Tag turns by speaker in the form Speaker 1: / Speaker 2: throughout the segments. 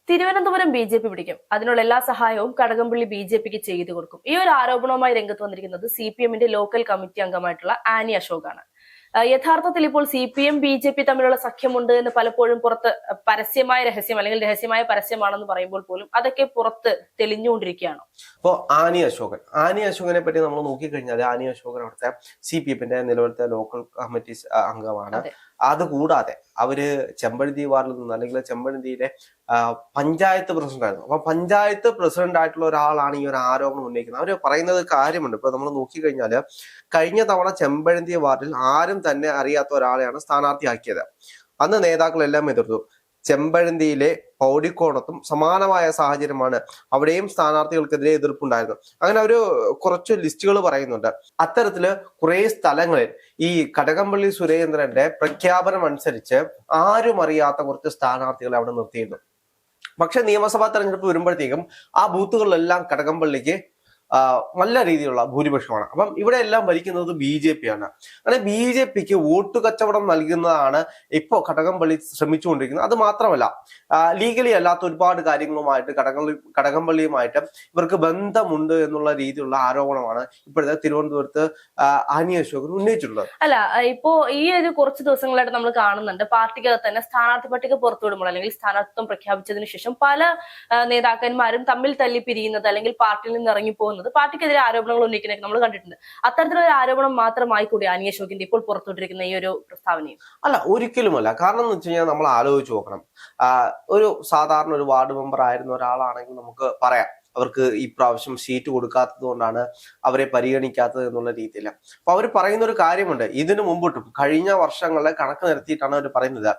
Speaker 1: Thiruvananthapuram BJP പിടിക്കും. അതിനുള്ള എല്ലാ സഹായവും കടകംപള്ളി ബി.ജെ.പിക്ക് ചെയ്തു കൊടുക്കും. ഈ ഒരു ആരോപണവുമായി രംഗത്ത് വന്നിരിക്കുന്നത് CPM-ന്റെ ലോക്കൽ കമ്മിറ്റി അംഗമായിട്ടുള്ള ആനി അശോകാണ്. യഥാർത്ഥത്തിൽ ഇപ്പോൾ CPM ബി.ജെ.പി തമ്മിലുള്ള സഖ്യമുണ്ട് എന്ന് പലപ്പോഴും പുറത്ത് പരസ്യമായ രഹസ്യം അല്ലെങ്കിൽ രഹസ്യമായ പരസ്യമാണെന്ന് പറയുമ്പോൾ പോലും അതൊക്കെ പുറത്ത് തെളിഞ്ഞുകൊണ്ടിരിക്കുകയാണ്.
Speaker 2: ഇപ്പോൾ ആനി അശോകനെ പറ്റി നമ്മൾ നോക്കിക്കഴിഞ്ഞാൽ ആനി അശോകൻ അവിടുത്തെ CPM-ന്റെ നിലവിലത്തെ ലോക്കൽ കമ്മിറ്റി അംഗമാണ്. അതുകൂടാതെ അവര് ചെമ്പഴന്തി വാർഡിൽ നിന്ന് അല്ലെങ്കിൽ ചെമ്പഴന്തിയിലെ പഞ്ചായത്ത് പ്രസിഡന്റ് ആയിരുന്നു. അപ്പൊ പഞ്ചായത്ത് പ്രസിഡന്റ് ആയിട്ടുള്ള ഒരാളാണ് ഈ ഒരു ആരോപണം ഉന്നയിക്കുന്നത്. അവര് പറയുന്നത് കാര്യമുണ്ട്. ഇപ്പൊ നമ്മൾ നോക്കിക്കഴിഞ്ഞാല് കഴിഞ്ഞ തവണ ചെമ്പഴന്തി വാർഡിൽ ആരും തന്നെ അറിയാത്ത ഒരാളെയാണ് സ്ഥാനാർത്ഥിയാക്കിയത്. അന്ന് നേതാക്കളെല്ലാം എതിർത്തു. ചെമ്പഴന്തിയിലെ പൗടിക്കോണത്തും സമാനമായ സാഹചര്യമാണ്. അവിടെയും സ്ഥാനാർത്ഥികൾക്കെതിരെ എതിർപ്പുണ്ടായിരുന്നു. അങ്ങനെ ഒരു കുറച്ച് ലിസ്റ്റുകൾ പറയുന്നുണ്ട്. അത്തരത്തില് കുറെ സ്ഥലങ്ങളിൽ ഈ കടകംപള്ളി സുരേന്ദ്രന്റെ പ്രഖ്യാപനം അനുസരിച്ച് ആരും അറിയാത്ത കുറച്ച് സ്ഥാനാർത്ഥികളെ അവിടെ നിർത്തിയിരുന്നു. പക്ഷെ നിയമസഭാ തെരഞ്ഞെടുപ്പ് വരുമ്പോഴത്തേക്കും ആ ബൂത്തുകളിലെല്ലാം കടകംപള്ളിക്ക് നല്ല രീതിയിലുള്ള ഭൂരിപക്ഷമാണ്. അപ്പം ഇവിടെ എല്ലാം ഭരിക്കുന്നത് BJP ആണ്. അങ്ങനെ BJPക്ക് വോട്ട് കച്ചവടം നൽകുന്നതാണ് ഇപ്പോൾ കടകംപള്ളി ശ്രമിച്ചുകൊണ്ടിരിക്കുന്നത്. അത് മാത്രമല്ല, ലീഗലി അല്ലാത്ത ഒരുപാട് കാര്യങ്ങളുമായിട്ട് കടകംപള്ളിയുമായിട്ട് ഇവർക്ക് ബന്ധമുണ്ട് എന്നുള്ള രീതിയിലുള്ള ആരോപണമാണ് ഇപ്പോഴത്തെ തിരുവനന്തപുരത്ത് ആനി അശോകൻ ഉന്നയിച്ചിട്ടുള്ളത്.
Speaker 1: അല്ല, ഇപ്പോ ഈ ഒരു കുറച്ച് ദിവസങ്ങളായിട്ട് നമ്മൾ കാണുന്നുണ്ട്, പാർട്ടിക്കകത്ത് തന്നെ സ്ഥാനാർത്ഥി പട്ടിക പുറത്തുവിടുമ്പോൾ അല്ലെങ്കിൽ സ്ഥാനാർത്ഥിത്വം പ്രഖ്യാപിച്ചതിന് ശേഷം പല നേതാക്കന്മാരും തമ്മിൽ തല്ലി പിരിയുന്നത് അല്ലെങ്കിൽ പാർട്ടിയിൽ നിന്ന് ഇറങ്ങിപ്പോകുന്നത്, പാർട്ടിക്കെതിരെ ആരോപണങ്ങൾ ഉന്നയിക്കുന്നതൊക്കെ നമ്മൾ കണ്ടിട്ടുണ്ട്. അത്തരത്തിലൊരു ആരോപണം മാത്രമായി കൂടി ആനി അശോകിന്റെ ഇപ്പോൾ പുറത്തുവിട്ടിരിക്കുന്ന ഈ ഒരു പ്രസ്താവനയും
Speaker 2: അല്ല, ഒരിക്കലുമല്ല. കാരണം എന്ന് വെച്ച് കഴിഞ്ഞാൽ നമ്മൾ ആലോചിച്ച് നോക്കണം. ഒരു സാധാരണ ഒരു വാർഡ് മെമ്പർ ആയിരുന്ന ഒരാളാണെങ്കിൽ നമുക്ക് പറയാം അവർക്ക് ഈ പ്രാവശ്യം സീറ്റ് കൊടുക്കാത്തത് കൊണ്ടാണ് അവരെ പരിഗണിക്കാത്തത് എന്നുള്ള രീതിയിൽ. അപ്പൊ അവർ പറയുന്ന ഒരു കാര്യമുണ്ട്. ഇതിനു മുമ്പോട്ടും കഴിഞ്ഞ വർഷങ്ങളെ കണക്ക് നിരത്തിയിട്ടാണ് അവർ പറയുന്നത്.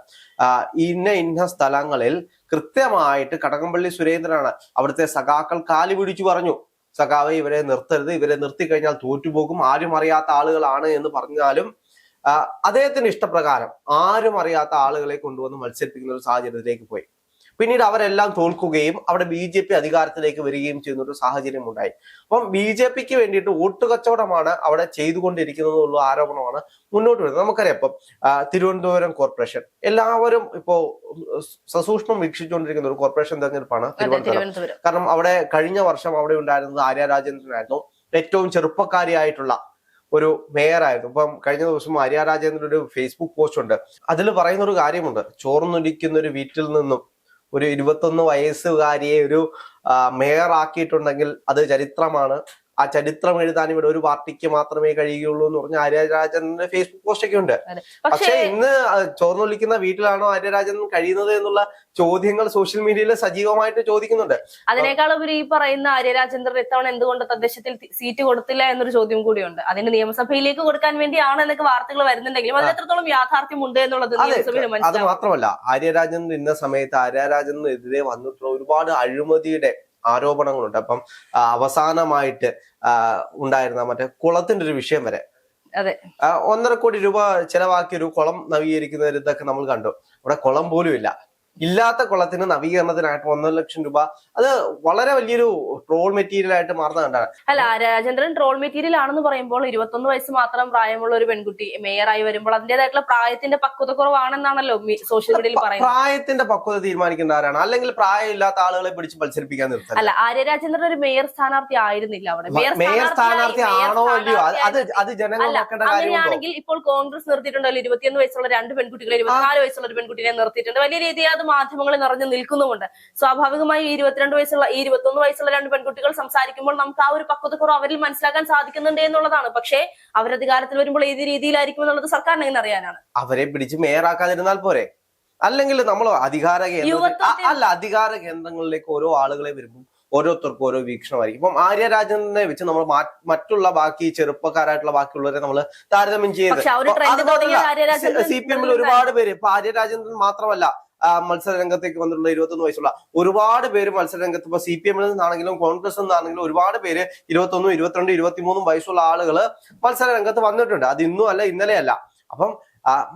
Speaker 2: ഇന്ന സ്ഥലങ്ങളിൽ കൃത്യമായിട്ട് കടകംപള്ളി സുരേന്ദ്രനാണ് അവിടുത്തെ സഖാക്കൾ കാലി പിടിച്ചു പറഞ്ഞു, സഖാവെ ഇവരെ നിർത്തരുത്, ഇവരെ നിർത്തിക്കഴിഞ്ഞാൽ തോറ്റുപോകും, ആരും അറിയാത്ത ആളുകളാണ് എന്ന് പറഞ്ഞാലും അദ്ദേഹത്തിന്റെ ഇഷ്ടപ്രകാരം ആരും അറിയാത്ത ആളുകളെ കൊണ്ടുവന്ന് മത്സരിപ്പിക്കുന്ന ഒരു സാഹചര്യത്തിലേക്ക് പോയി. പിന്നീട് അവരെല്ലാം തോൽക്കുകയും അവിടെ BJP അധികാരത്തിലേക്ക് വരികയും ചെയ്യുന്ന ഒരു സാഹചര്യം ഉണ്ടായി. അപ്പം BJPക്ക് വേണ്ടിയിട്ട് വോട്ട് കച്ചവടമാണ് അവിടെ ചെയ്തുകൊണ്ടിരിക്കുന്നതെന്നുള്ള ആരോപണമാണ് മുന്നോട്ട് വരുന്നത്. നമുക്കറിയാം ഇപ്പം തിരുവനന്തപുരം കോർപ്പറേഷൻ എല്ലാവരും ഇപ്പോ സസൂക്ഷ്മം വീക്ഷിച്ചുകൊണ്ടിരിക്കുന്ന ഒരു കോർപ്പറേഷൻ തെരഞ്ഞെടുപ്പാണ് തിരുവനന്തപുരം. കാരണം അവിടെ കഴിഞ്ഞ വർഷം അവിടെ ഉണ്ടായിരുന്നത് ആര്യ രാജേന്ദ്രനായിരുന്നു. ഏറ്റവും ചെറുപ്പക്കാരിയായിട്ടുള്ള ഒരു മേയറായിരുന്നു. ഇപ്പം കഴിഞ്ഞ ദിവസം ആര്യ രാജേന്ദ്രൻ ഒരു ഫേസ്ബുക്ക് പോസ്റ്റ് ഉണ്ട്. അതിൽ പറയുന്ന ഒരു കാര്യമുണ്ട്. ചോർന്നൊലിക്കുന്ന ഒരു വീട്ടിൽ നിന്നും ഒരു 21 വയസ്സുകാരിയെ ഒരു മേയർ ആക്കിയിട്ടുണ്ടെങ്കിൽ അത് ചരിത്രമാണ്. ആ ചരിത്രം എഴുതാൻ ഇവിടെ ഒരു പാർട്ടിക്ക് മാത്രമേ കഴിയുകയുള്ളൂ എന്ന് പറഞ്ഞ ആര്യരാജന്റെ ഫേസ്ബുക്ക് പോസ്റ്റ് ഒക്കെ ഉണ്ട്. പക്ഷെ ഇന്ന് ചോർന്നൊലിക്കുന്ന വീട്ടിലാണോ ആര്യരാജൻ കഴിയുന്നത് എന്നുള്ള ചോദ്യങ്ങൾ സോഷ്യൽ മീഡിയയിൽ സജീവമായിട്ട് ചോദിക്കുന്നുണ്ട്.
Speaker 1: അതിനേക്കാളുപരി ഈ പറയുന്ന ആര്യരാജേന്ദ്രൻ ഇത്തവണ എന്തുകൊണ്ട് തദ്ദേശത്തിൽ സീറ്റ് കൊടുത്തില്ല എന്നൊരു ചോദ്യം കൂടിയുണ്ട്. അതിന് നിയമസഭയിലേക്ക് കൊടുക്കാൻ വേണ്ടിയാണ് എന്നൊക്കെ വാർത്തകൾ വരുന്നുണ്ടെങ്കിലും അതിന് എത്രത്തോളം യാഥാർത്ഥ്യമുണ്ട് എന്നുള്ളത്
Speaker 2: അത് മാത്രമല്ല, ആര്യരാജൻ ഇന്ന സമയത്ത് ആര്യരാജനെതിരെ വന്നിട്ടുള്ള ഒരുപാട് അഴിമതിയുടെ ആരോപണങ്ങളുണ്ട്. അപ്പം അവസാനമായിട്ട് ഉണ്ടായിരുന്ന മറ്റേ കുളത്തിന്റെ ഒരു വിഷയം വരെ 1.5 കോടി രൂപ ചെലവാക്കി ഒരു കുളം നവീകരിക്കുന്ന ഇതൊക്കെ നമ്മൾ കണ്ടു. അവിടെ കുളം പോലും ഇല്ല. ഇല്ലാത്ത കുളത്തിന് നവീകരണത്തിനായിട്ട് 1.5 ലക്ഷം രൂപ. അത് വളരെ വലിയൊരു ട്രോൾ മെറ്റീരിയൽ ആയിട്ട് മാറുന്ന കണ്ടാണ്.
Speaker 1: അല്ല, രാജേന്ദ്രൻ ട്രോൾ മെറ്റീരിയൽ ആണെന്ന് പറയുമ്പോൾ 21 വയസ്സ് മാത്രം പ്രായമുള്ള ഒരു പെൺകുട്ടി മേയറായി വരുമ്പോൾ അതിന്റേതായിട്ടുള്ള പ്രായത്തിന്റെ പക്വത കുറവാണെന്നാണല്ലോ സോഷ്യൽ മീഡിയയിൽ പറയുന്നത്.
Speaker 2: പ്രായത്തിന്റെ പക്വത തീരുമാനിക്കേണ്ട ആരാണ്? അല്ലെങ്കിൽ പ്രായമില്ലാത്ത ആളുകളെ പിടിച്ച് മത്സരിപ്പിക്കാൻ നിർത്താൻ.
Speaker 1: അല്ല, ആര്യരാജേന്ദ്രൻ ഒരു മേയർ സ്ഥാനാർത്ഥി ആയിരുന്നില്ല അവിടെ.
Speaker 2: മേയർ സ്ഥാനാർത്ഥി ആണോ അല്ലയോ അത് ജനങ്ങൾ നോക്കേണ്ട കാര്യമുണ്ടോ?
Speaker 1: അങ്ങനെയാണെങ്കിൽ ഇപ്പോൾ കോൺഗ്രസ് നിർത്തിയിട്ടുണ്ടല്ലോ 21 വയസ്സുള്ള 2 പെൺകുട്ടികളെ, 24 വയസ്സുള്ള ഒരു പെൺകുട്ടിയെ നിർത്തിയിട്ടുണ്ട്. വലിയ രീതിയിൽ അത് മാധ്യമങ്ങളിൽ നിറഞ്ഞു നിൽക്കുന്നുമുണ്ട്. സ്വാഭാവികമായി 22 വയസ്സുള്ള 21 വയസ്സുള്ള 2 പെൺകുട്ടികൾ സംസാരിക്കുമ്പോൾ നമുക്ക് ആ ഒരു പക്വതക്കുറവ് അവരിൽ മനസ്സിലാക്കാൻ സാധിക്കുന്നുണ്ട് എന്നുള്ളതാണ്. പക്ഷേ അവരധികാരത്തിൽ വരുമ്പോൾ ഏത് രീതിയിലായിരിക്കും എന്നുള്ളത് സർക്കാരിനെ ഇന്ന് അറിയാനാണ്.
Speaker 2: അവരെ പിടിച്ച് മേയറാക്കാതിരുന്നാൽ പോരെ? അല്ലെങ്കിൽ നമ്മൾ അധികാര കേന്ദ്രങ്ങളിലേക്ക് ഓരോ ആളുകളെ വരുമ്പോൾ ഓരോരുത്തർക്കും ഓരോ വീക്ഷണമായിരിക്കും. ഇപ്പം ആര്യരാജനെ വെച്ച് നമ്മൾ മറ്റുള്ള ബാക്കി ചെറുപ്പക്കാരായിട്ടുള്ള ബാക്കിയുള്ളവരെ നമ്മൾ താരതമ്യം ചെയ്ത് CPM-ൽ ഒരുപാട് പേര്, ഇപ്പൊ ആര്യരാജേന്ദ്രൻ മാത്രമല്ല മത്സര രംഗത്തേക്ക് വന്നിട്ടുള്ള 21 വയസ്സുള്ള ഒരുപാട് പേര് മത്സര രംഗത്ത് ഇപ്പൊ CPM-ൽ നിന്നാണെങ്കിലും കോൺഗ്രസ് നിന്നാണെങ്കിലും ഒരുപാട് പേര് 21, 22, 23 വയസ്സുള്ള ആളുകള് മത്സര രംഗത്ത് വന്നിട്ടുണ്ട്. അത് ഇന്നും അല്ല ഇന്നലെ അല്ല. അപ്പം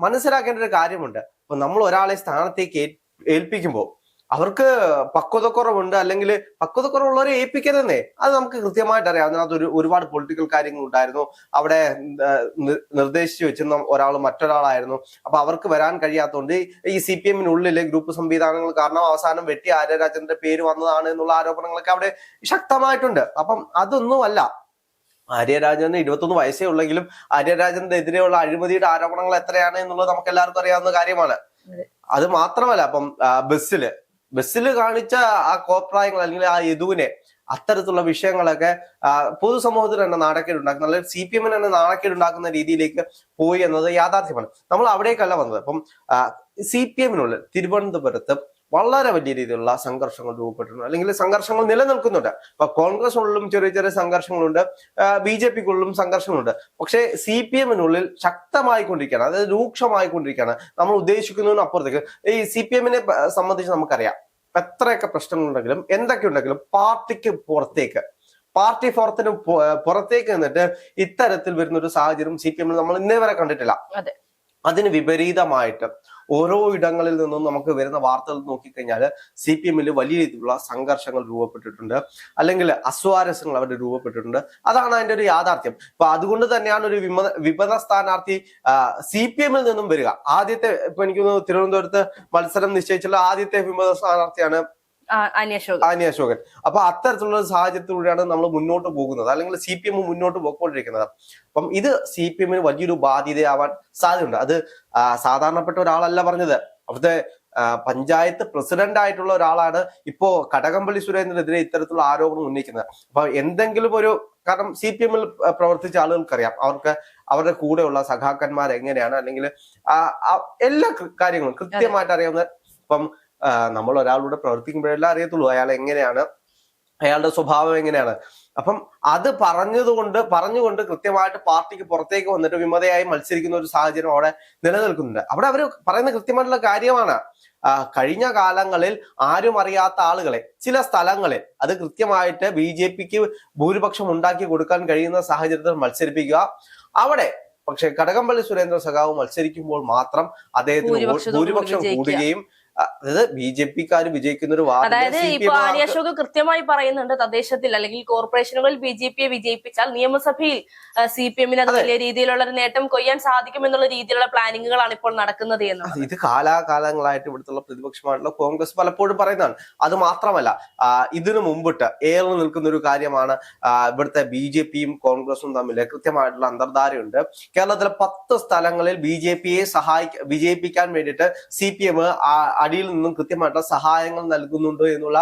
Speaker 2: മനസ്സിലാക്കേണ്ട ഒരു കാര്യമുണ്ട്. ഇപ്പൊ നമ്മൾ ഒരാളെ സ്ഥാനത്തേക്ക് ഏൽപ്പിക്കുമ്പോൾ അവർക്ക് പക്വതക്കുറവുണ്ട്, അല്ലെങ്കിൽ പക്വതക്കുറവുള്ളവരെ ഏൽപ്പിക്കരുതെന്നേ. അത് നമുക്ക് കൃത്യമായിട്ട് അറിയാം. അതിനകത്ത് ഒരുപാട് പൊളിറ്റിക്കൽ കാര്യങ്ങൾ ഉണ്ടായിരുന്നു. അവിടെ നിർദ്ദേശിച്ചു വെച്ചിരുന്ന ഒരാൾ മറ്റൊരാളായിരുന്നു. അപ്പൊ അവർക്ക് വരാൻ കഴിയാത്തതുകൊണ്ട് ഈ CPM-നുള്ളിലെ ഗ്രൂപ്പ് സംവിധാനങ്ങൾ കാരണം അവസാനം വെട്ടി ആര്യരാജന്റെ പേര് വന്നതാണ് എന്നുള്ള ആരോപണങ്ങളൊക്കെ അവിടെ ശക്തമായിട്ടുണ്ട്. അപ്പം അതൊന്നുമല്ല. ആര്യരാജന് 21 വയസ്സേ ഉള്ളെങ്കിലും ആര്യരാജന്റെ എതിരെയുള്ള അഴിമതിയുടെ ആരോപണങ്ങൾ എത്രയാണ് എന്നുള്ളത് നമുക്ക് എല്ലാവർക്കും അറിയാവുന്ന കാര്യമാണ്. അത് മാത്രമല്ല, അപ്പം ബസ്സിൽ കാണിച്ച ആ കോപ്രായങ്ങൾ, അല്ലെങ്കിൽ ആ യദുവിനെ, അത്തരത്തിലുള്ള വിഷയങ്ങളൊക്കെ പൊതുസമൂഹത്തിന് തന്നെ നാണക്കേടുണ്ടാക്കുന്ന, അല്ലെങ്കിൽ CPM-ന് തന്നെ നാണക്കേടുണ്ടാക്കുന്ന രീതിയിലേക്ക് പോയി എന്നത് യാഥാർത്ഥ്യമാണ്. നമ്മൾ അവിടേക്കല്ല വന്നത്. അപ്പം CPM-നുള്ളിൽ തിരുവനന്തപുരത്ത് വളരെ വലിയ രീതിയിലുള്ള സംഘർഷങ്ങൾ രൂപപ്പെട്ടിട്ടുണ്ട്, അല്ലെങ്കിൽ സംഘർഷങ്ങൾ നിലനിൽക്കുന്നുണ്ട്. അപ്പൊ കോൺഗ്രസിനുള്ളിലും ചെറിയ ചെറിയ സംഘർഷങ്ങളുണ്ട്, BJPക്കുള്ളിലും സംഘർഷങ്ങളുണ്ട്. പക്ഷേ CPM-നുള്ളിൽ ശക്തമായിക്കൊണ്ടിരിക്കുകയാണ്, അതായത് രൂക്ഷമായിക്കൊണ്ടിരിക്കുകയാണ്. നമ്മൾ ഉദ്ദേശിക്കുന്നതിനും അപ്പുറത്തേക്ക് ഈ CPM-നെ സംബന്ധിച്ച് നമുക്കറിയാം, എത്രയൊക്കെ പ്രശ്നങ്ങളുണ്ടെങ്കിലും എന്തൊക്കെ ഉണ്ടെങ്കിലും പാർട്ടിക്ക് പുറത്തേക്ക്, പാർട്ടി ഫോറത്തിന് പുറത്തേക്ക് നിന്നിട്ട് ഇത്തരത്തിൽ വരുന്ന ഒരു സാഹചര്യം CPM-ൽ നമ്മൾ ഇന്നേ വരെ കണ്ടിട്ടില്ല. അതിന് വിപരീതമായിട്ട് ഓരോ ഇടങ്ങളിൽ നിന്നും നമുക്ക് വരുന്ന വാർത്തകൾ നോക്കിക്കഴിഞ്ഞാൽ CPM-ൽ വലിയ രീതിയിലുള്ള സംഘർഷങ്ങൾ രൂപപ്പെട്ടിട്ടുണ്ട്, അല്ലെങ്കിൽ അസ്വാരസ്യങ്ങൾ അവിടെ രൂപപ്പെട്ടിട്ടുണ്ട്. അതാണ് അതിന്റെ ഒരു യാഥാർത്ഥ്യം. അപ്പൊ അതുകൊണ്ട് തന്നെയാണ് ഒരു വിമത സ്ഥാനാർത്ഥി CPM-ൽ നിന്നും വരിക. ആദ്യത്തെ, ഇപ്പൊ എനിക്ക് തോന്നുന്നു തിരുവനന്തപുരത്ത് മത്സരം നിശ്ചയിച്ചുള്ള ആദ്യത്തെ വിമത സ്ഥാനാർത്ഥിയാണ് ആനി അശോകൻ. അപ്പൊ അത്തരത്തിലുള്ള സാഹചര്യത്തിലൂടെയാണ് നമ്മൾ മുന്നോട്ട് പോകുന്നത്, അല്ലെങ്കിൽ CPM മുന്നോട്ട് പോയിക്കൊണ്ടിരിക്കുന്നത്. അപ്പം ഇത് CPM-ന് വലിയൊരു ബാധ്യതയാവാൻ സാധ്യതയുണ്ട്. അത് സാധാരണപ്പെട്ട ഒരാളല്ല പറഞ്ഞത്. അവിടുത്തെ പഞ്ചായത്ത് പ്രസിഡന്റ് ആയിട്ടുള്ള ഒരാളാണ് ഇപ്പോ കടകംപള്ളി സുരേന്ദ്രനെതിരെ ഇത്തരത്തിലുള്ള ആരോപണം ഉന്നയിക്കുന്നത്. അപ്പൊ എന്തെങ്കിലും ഒരു, കാരണം CPM-ൽ പ്രവർത്തിച്ച ആളുകൾക്കറിയാം, അവർക്ക് അവരുടെ കൂടെയുള്ള സഖാക്കന്മാർ എങ്ങനെയാണ്, അല്ലെങ്കിൽ എല്ലാ കാര്യങ്ങളും കൃത്യമായിട്ട് അറിയാവുന്ന. ഇപ്പം നമ്മൾ ഒരാളൂടെ പ്രവർത്തിക്കുമ്പോഴെല്ലാം അറിയത്തുള്ളൂ അയാൾ എങ്ങനെയാണ്, അയാളുടെ സ്വഭാവം എങ്ങനെയാണ്. അപ്പം അത് പറഞ്ഞുകൊണ്ട് കൃത്യമായിട്ട് പാർട്ടിക്ക് പുറത്തേക്ക് വന്നിട്ട് വിമതയായി മത്സരിക്കുന്ന ഒരു സാഹചര്യം അവിടെ നിലനിൽക്കുന്നുണ്ട്. അവിടെ അവർ പറയുന്ന കൃത്യമായിട്ടുള്ള കാര്യമാണ്, കഴിഞ്ഞ കാലങ്ങളിൽ ആരും അറിയാത്ത ആളുകളെ ചില സ്ഥലങ്ങളിൽ അത് കൃത്യമായിട്ട് BJPക്ക് ഭൂരിപക്ഷം ഉണ്ടാക്കി കൊടുക്കാൻ കഴിയുന്ന സാഹചര്യത്തിൽ മത്സരിപ്പിക്കുക. അവിടെ പക്ഷെ കടകംപള്ളി സുരേന്ദ്ര സഖാവ് മത്സരിക്കുമ്പോൾ മാത്രം അദ്ദേഹത്തിന് ഭൂരിപക്ഷം കൂടുകയും, അതായത് BJPക്കാര് വിജയിക്കുന്ന ഒരു വാർത്ത.
Speaker 1: അതായത് ഇപ്പൊ ആനി അശോക് കൃത്യമായി പറയുന്നുണ്ട്, തദ്ദേശത്തിൽ അല്ലെങ്കിൽ കോർപ്പറേഷനുകളിൽ BJPയെ വിജയിപ്പിച്ചാൽ നിയമസഭയിൽ CPM-ന് അത് വലിയ രീതിയിലുള്ള ഒരു നേട്ടം കൊയ്യാൻ സാധിക്കും എന്നുള്ള രീതിയിലുള്ള പ്ലാനിങ്ങുകളാണ് ഇപ്പോൾ നടക്കുന്നത് എന്ന്.
Speaker 2: ഇത് കാലാകാലങ്ങളായിട്ട് ഇവിടുത്തെ പ്രതിപക്ഷമായിട്ടുള്ള കോൺഗ്രസ് പലപ്പോഴും പറയുന്നതാണ്. അത് മാത്രമല്ല, ഇതിനു മുമ്പിട്ട് ഏറെ നിൽക്കുന്ന ഒരു കാര്യമാണ്, ഇവിടുത്തെ BJPയും കോൺഗ്രസും തമ്മിൽ കൃത്യമായിട്ടുള്ള അന്തർധാരയുണ്ട്. കേരളത്തിലെ 10 സ്ഥലങ്ങളിൽ BJPയെ വിജയിപ്പിക്കാൻ വേണ്ടിയിട്ട് CPM അടിയിൽ നിന്നും കൃത്യമായിട്ടുള്ള സഹായങ്ങൾ നൽകുന്നുണ്ട് എന്നുള്ള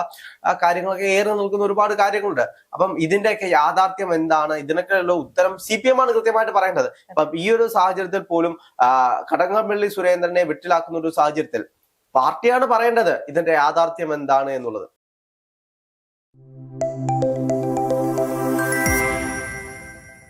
Speaker 2: കാര്യങ്ങളൊക്കെ ഏറെ നിൽക്കുന്ന ഒരുപാട് കാര്യങ്ങളുണ്ട്. അപ്പം ഇതിന്റെയൊക്കെ യാഥാർത്ഥ്യം എന്താണ്, ഇതിനൊക്കെയുള്ള ഉത്തരം CPM-ആണ് കൃത്യമായിട്ട് പറയേണ്ടത്. അപ്പം ഈ ഒരു സാഹചര്യത്തിൽ പോലും കടകംപള്ളി സുരേന്ദ്രനെ വെട്ടിലാക്കുന്ന ഒരു സാഹചര്യത്തിൽ പാർട്ടിയാണ് പറയേണ്ടത് ഇതിന്റെ യാഥാർത്ഥ്യം എന്താണ് എന്നുള്ളത്.